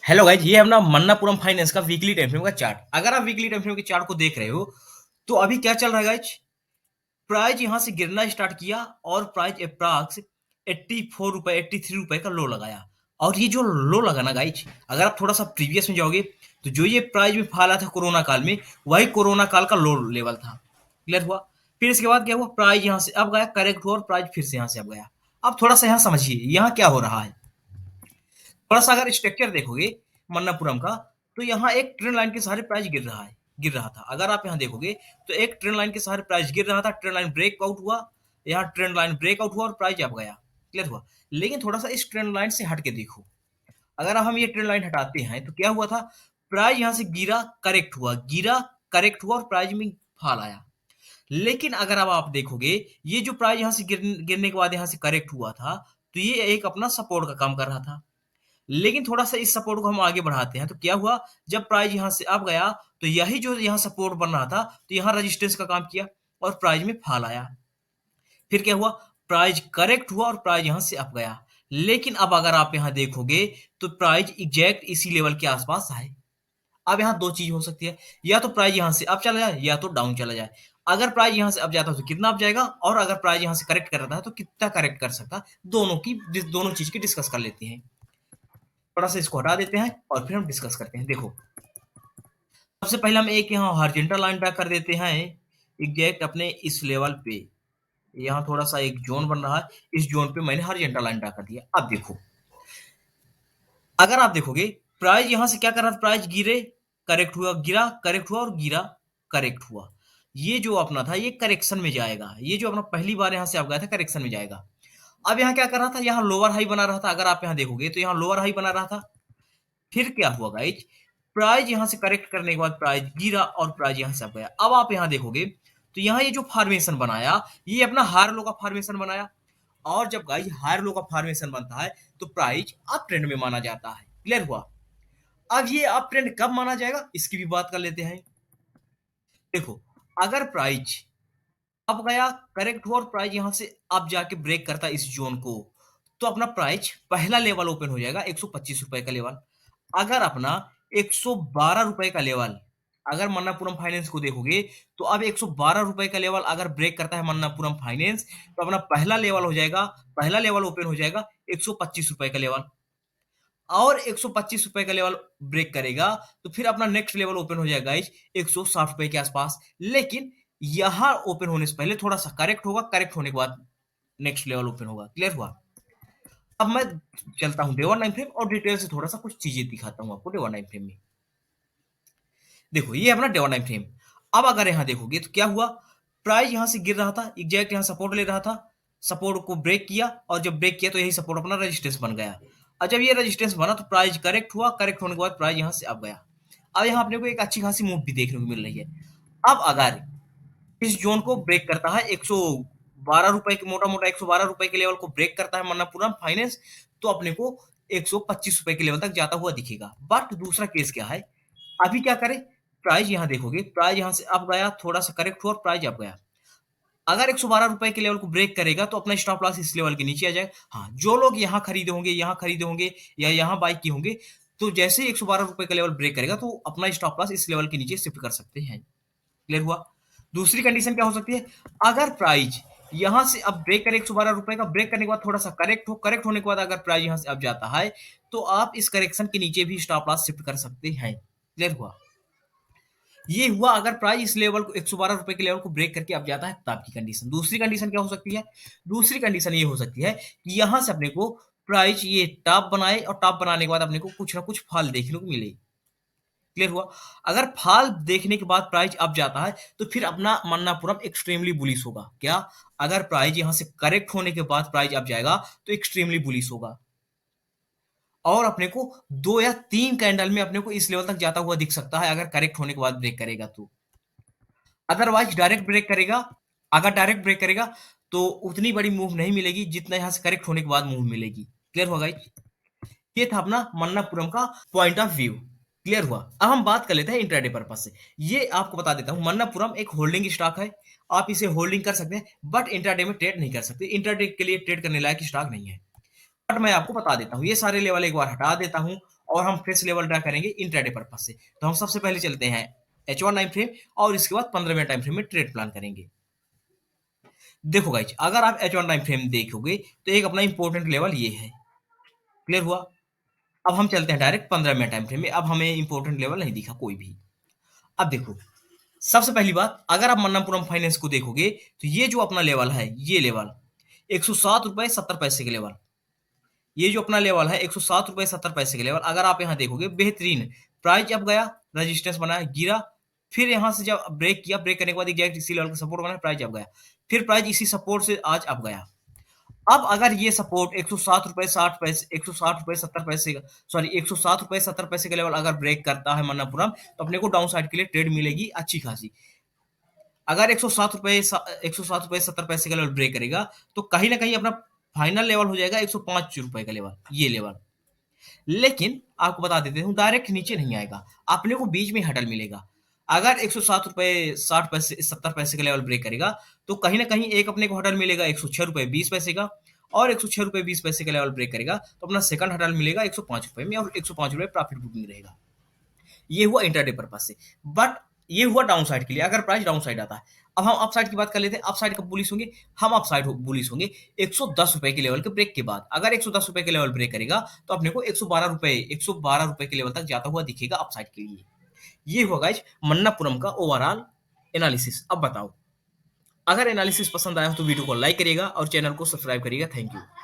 Hello guys, ये अपना Manappuram finance का वीकली टाइम फ्रेम का चार्ट। अगर आप वीकली टाइम फ्रेम के चार्ट को देख रहे हो तो अभी क्या चल रहा है गाइज। प्राइस यहां से गिरना स्टार्ट किया और प्राइस अप्रॉक्स 84 रुपए 83 रुपए का लो लगाया। और ये जो लो लगा ना गाइज, अगर आप थोड़ा सा प्रीवियस में जाओगे तो जो ये प्राइस में फॉल आया था कोरोना काल में, वही कोरोना काल का लो लेवल था। क्लियर हुआ। फिर इसके बाद क्या हुआ, प्राइस यहाँ से अब गया, करेक्ट हुआ और प्राइस फिर से यहाँ से अब गया। अब थोड़ा सा यहाँ समझिए यहाँ क्या हो रहा है। थोड़ा सा अगर स्ट्रक्चर देखोगे मन्नापुरम का, तो यहाँ एक ट्रेंड लाइन के सहारे प्राइस गिर रहा था। अगर आप यहाँ देखोगे तो एक ट्रेंड लाइन के सहारे प्राइस गिर रहा था, ट्रेंड लाइन ब्रेकआउट हुआ, यहाँ ट्रेंड लाइन ब्रेकआउट हुआ और प्राइस अब गया। क्लियर हुआ। लेकिन थोड़ा सा इस ट्रेंड लाइन से हट के देखो, अगर हम ये ट्रेंड लाइन हटाते हैं तो क्या हुआ था, प्राइस यहाँ से गिरा करेक्ट हुआ और प्राइस में फॉल आया। लेकिन अगर अब आप देखोगे, ये जो प्राइस यहाँ से गिरने के बाद यहाँ से करेक्ट हुआ था, तो ये एक अपना सपोर्ट का काम कर रहा था। लेकिन थोड़ा-सा इस सपोर्ट को हम आगे बढ़ाते हैं, तो क्या हुआ, जब प्राइस यहाँ से अप गया, तो यही जो यहाँ सपोर्ट बन रहा था, तो यहाँ रेजिस्टेंस का काम किया और प्राइस में फॉल आया। फिर क्या हुआ, प्राइस करेक्ट हुआ और प्राइस यहाँ से अप गया। लेकिन अब अगर आप यहाँ देखोगे, तो प्राइस एग्जैक्ट इसी लेवल के आसपास है। अब यहाँ 2 चीज़ हो सकती है, या तो प्राइस यहाँ से अप चला जाए या तो डाउन चला जाए। अगर प्राइस यहाँ से अप जाता है तो कितना अप जाएगा, और अगर प्राइस यहाँ से करेक्ट कर रहा है तो कितना करेक्ट कर सकता है। दोनों चीज़ की डिस्कस कर लेते हैं। थोड़ा सा इसको हटा देते हैं और फिर हम डिस्कस करते हैं। देखो, सबसे पहले हम एक यहाँ हॉरिजॉन्टल लाइन ड्रा कर देते हैं एग्जैक्ट अपने इस लेवल पे। यहाँ थोड़ा सा एक जोन बन रहा है, इस जोन पे मैंने हॉरिजॉन्टल लाइन ड्रा कर दिया। अब देखो, अगर आप देखोगे, प्राइस यहाँ से क्या कर रहा था, प्राइस गिरे करेक्ट हुआ, गिरा करेक्ट हुआ और गिरा करेक्ट हुआ। ये जो अपना था ये करेक्शन में जाएगा। ये जो अपना पहली बार यहाँ से आप गया था करेक्शन में जाएगा। अब यहाँ क्या कर रहा था, यहाँ लोअर हाई बना रहा था। अगर आप यहाँ देखोगे तो यहाँ लोअर हाई बना रहा था। फिर क्या हुआ गाइज, प्राइस यहां से करेक्ट करने के बाद प्राइस गिरा और प्राइस यहां से अब गया। अब आप यहां देखोगे तो यहाँ ये जो फॉर्मेशन बनाया, ये अपना हायर लो का फॉर्मेशन बनाया। और जब गाइज हायर लो का फॉर्मेशन बनता है तो प्राइस अप ट्रेंड में माना जाता है। क्लियर हुआ। अब ये अप ट्रेंड कब माना जाएगा इसकी भी बात कर लेते हैं। देखो, अगर प्राइस अब गया करेक्ट हुआ और प्राइस यहां से अब जाके ब्रेक करता है इस जोन को, तो अपना प्राइस पहला लेवल ओपन हो जाएगा 125 रुपए का लेवल। अगर अपना 112 रुपए का लेवल, अगर मन्नापुरम फाइनेंस को देखोगे तो अब 112 रुपए का लेवल अगर ब्रेक करता है मन्नापुरम फाइनेंस, तो अपना पहला लेवल हो जाएगा, पहला लेवल ओपन हो जाएगा 125 रुपए का लेवल। और 125 रुपए का लेवल ब्रेक करेगा तो फिर अपना नेक्स्ट लेवल ओपन हो जाएगा गाइस 160 रुपए के आसपास। लेकिन यहां ओपन होने से पहले थोड़ा सा करेक्ट होगा, करेक्ट होने के बाद नेक्स्ट लेवल ओपन होगा। क्लियर हुआ। अब मैं चलता हूं डे वन टाइम फ्रेम और डिटेल से थोड़ा सा कुछ चीजें दिखाता हूं आपको डे वन टाइम फ्रेम में। देखो, ये अपना डे वन टाइम फ्रेम। अब अगर यहां देखोगे तो क्या हुआ, प्राइस यहां से गिर रहा था, एग्जैक्ट यहां सपोर्ट ले रहा था, सपोर्ट को ब्रेक किया और जब ब्रेक किया तो यही सपोर्ट अपना रेजिस्टेंस बन गया। और जब ये रेजिस्टेंस बना तो प्राइस करेक्ट हुआ, करेक्ट होने के बाद प्राइस यहां से अब गया। अब यहाँ अपने को एक अच्छी खासी मूव भी देखने को मिल रही है। अब अगर इस जोन को ब्रेक करता है 112 रुपए के, मोटा मोटा 112 रुपए के लेवल को ब्रेक करता है मन्नापुरम फाइनेंस, तो अपने को 125 रुपए के लेवल तक जाता हुआ दिखेगा। बट दूसरा केस क्या है, अभी क्या करें, प्राइस यहाँ देखोगे, प्राइस यहाँ से अप गया, थोड़ा सा करेक्ट हुआ और प्राइस अप गया। अगर 112 रुपए के लेवल को ब्रेक करेगा तो अपना स्टॉप लॉस इस लेवल के नीचे आ जाएगा। हाँ, जो लोग यहाँ खरीदे होंगे, यहाँ खरीदे होंगे या यहाँ बाई किए होंगे, तो जैसे ही 112 रुपए का लेवल ब्रेक करेगा तो अपना स्टॉप लॉस इस लेवल के नीचे शिफ्ट कर सकते हैं। क्लियर हुआ। दूसरी कंडीशन क्या हो सकती है, अगर प्राइस यहां से अब ब्रेक करे 112 रुपए का, ब्रेक करने के बाद थोड़ा सा करेक्ट होने के बाद अगर प्राइस यहां से अब जाता है तो आप इस करेक्शन के नीचे भी स्टॉप लॉस शिफ्ट कर सकते हैं। क्लियर हुआ। ये हुआ अगर प्राइस इस लेवल को 112 रुपए के लेवल को ब्रेक करके अब जाता है तब की कंडीशन। दूसरी कंडीशन क्या हो सकती है, दूसरी कंडीशन ये हो सकती है कि यहां से अपने को प्राइस ये टॉप बनाए और टॉप बनाने के बाद अपने को कुछ ना कुछ फॉल देखने को मिले। क्लियर हुआ। अगर फॉल देखने के बाद प्राइस अप जाता है तो फिर अपना मन्नापुरम एक्सट्रीमली बुलिश होगा। क्या, अगर प्राइस यहां से करेक्ट होने के बाद प्राइस अप जाएगा तो एक्सट्रीमली बुलिश होगा और अपने को 2 या 3 कैंडल में अपने को इस लेवल तक जाता हुआ दिख सकता है अगर करेक्ट होने के बाद ब्रेक करेगा तो। अदरवाइज डायरेक्ट ब्रेक करेगा, अगर डायरेक्ट ब्रेक करेगा तो उतनी बड़ी मूव नहीं मिलेगी जितना यहां से करेक्ट होने के बाद मूव मिलेगी। क्लियर होगा। ये था अपना मन्नापुरम का पॉइंट ऑफ व्यू। क्लियर हुआ। अब हम बात कर लेते हैं इंट्राडे पर्पस से। ये आपको बता देता हूं, मन्नापुरम एक होल्डिंग स्टॉक है। आप इसे होल्डिंग कर सकते हैं बट इंट्राडे में ट्रेड नहीं कर सकते। इंट्राडे के लिए ट्रेड करने लायक स्टॉक नहीं है। बट मैं आपको बता देता हूं, ये सारे लेवल एक बार हटा देता हूं और हम फ्रेश लेवल ड्रा करेंगे इंट्राडे पर्पज से। तो हम सबसे पहले चलते हैं H1 टाइम फ्रेम और इसके बाद 15वें टाइम फ्रेम में ट्रेड प्लान करेंगे। देखो गाइज, अगर आप H1 टाइम फ्रेम देखोगे तो एक अपना इंपॉर्टेंट लेवल ये है। क्लियर हुआ? अब हम चलते हैं डायरेक्ट 15वें टाइम फ्रेम में। अब हमें इंपॉर्टेंट लेवल नहीं दिखा कोई भी। अब देखो, सबसे पहली बात, अगर आप मन्नमपुरम फाइनेंस को देखोगे तो ये जो अपना लेवल है, ये लेवल 107 रुपए 70 पैसे के लेवल, ये जो अपना लेवल है 107 रुपए 70 पैसे के लेवल, अगर आप यहाँ देखोगे बेहतरीन प्राइस अब गया, रेजिस्टेंस बनाया, गिरा, फिर यहाँ से जब ब्रेक किया, ब्रेक करने के बाद एग्जैक्ट इसी लेवल का सपोर्ट बना, प्राइस अब गया, फिर प्राइस इसी सपोर्ट से आज अब गया। अब अगर ये सपोर्ट 107 रुपए 60 पैसे 107 रुपए 70 पैसे का, सॉरी 107 रुपए 70 पैसे का लेवल अगर ब्रेक करता है मन्नापुरम, तो अपने को डाउन साइड के लिए ट्रेड मिलेगी अच्छी खासी। अगर 107 रुपए 70 पैसे का लेवल ब्रेक करेगा तो कहीं ना कहीं अपना फाइनल लेवल हो जाएगा 105 रुपए का लेवल, ये लेवल। लेकिन आपको बता देते हूँ, डायरेक्ट नीचे नहीं आएगा, अपने को बीच में हटल मिलेगा। अगर 107 रुपए 60 पैसे 70 पैसे का लेवल ब्रेक करेगा तो कहीं ना कहीं एक अपने को हटल मिलेगा 106 रुपए 20 पैसे का, और 106 रुपए 20 पैसे का लेवल ब्रेक करेगा तो अपना सेकंड हटल मिलेगा 105 रुपए में, और 105 रुपए प्रॉफिट बुकिंग रहेगा। ये हुआ इंटरडे पर्पज से। बट ये हुआ डाउन साइड के लिए, अगर प्राइस डाउन साइड आता है। अब हम अप साइड की बात कर लेते हैं। अप साइड कब बुलिश होंगे? हम अप साइड बुलिश होंगे 110 रुपए के लेवल के ब्रेक के बाद। अगर 110 रुपए के लेवल ब्रेक करेगा तो अपने को 112 रुपए के लेवल तक जाता हुआ दिखेगा अप साइड के लिए। ये हुआ गाइज मन्नापुरम का ओवरऑल एनालिसिस। अब बताओ, अगर एनालिसिस पसंद आया हो तो वीडियो को लाइक करिएगा और चैनल को सब्सक्राइब करिएगा। Thank you.